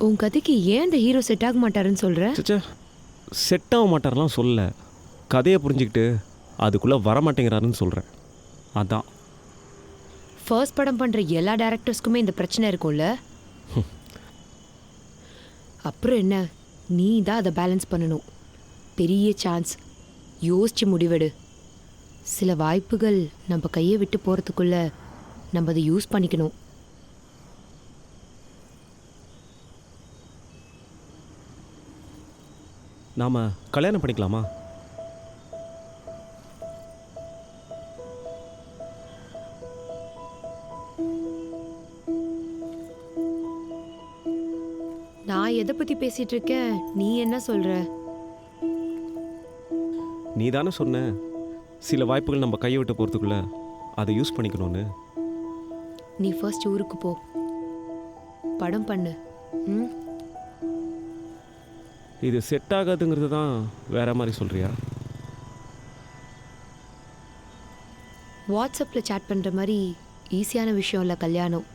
உன் கதைக்கு ஏன் இந்த ஹீரோ செட் ஆக மாட்டாருன்னு சொல்ற? சச்சா, செட் ஆக மாட்டாரெலாம் சொல்ல, கதையை புரிஞ்சுக்கிட்டு அதுக்குள்ளே வரமாட்டேங்கிறாருன்னு சொல்கிறேன். அதான். ஃபர்ஸ்ட் படம் பண்ற எல்லா டைரக்டர்ஸ்க்குமே இந்த பிரச்சனை இருக்கும்ல. அப்புறம் என்ன, நீ தான் அதை பேலன்ஸ் பண்ணணும். பெரிய சான்ஸ், யோசிச்சு முடிவெடு. சில வாய்ப்புகள் நம்ம கையை விட்டு போகிறதுக்குள்ள நம்ம அதை யூஸ் பண்ணிக்கணும். நாம் கல்யாணம் பண்ணிக்கலாமா? நான் எதை பற்றி பேசிகிட்டு இருக்கேன், நீ என்ன சொல்கிற? நீ தானே சொன்ன சில வாய்ப்புகள் நம்ம கையை விட்டு போகிறதுக்குள்ள அதை யூஸ் பண்ணிக்கணும்னு. நீ ஃபர்ஸ்ட் ஊருக்கு போ, படம் பண்ணு. ம், இது செட் ஆகாதுங்கிறது தான் வேற மாதிரி சொல்கிறியா? வாட்ஸ்அப்பில் சேட் பண்ணுற மாதிரி ஈஸியான விஷயம் இல்லை கல்யாணம்.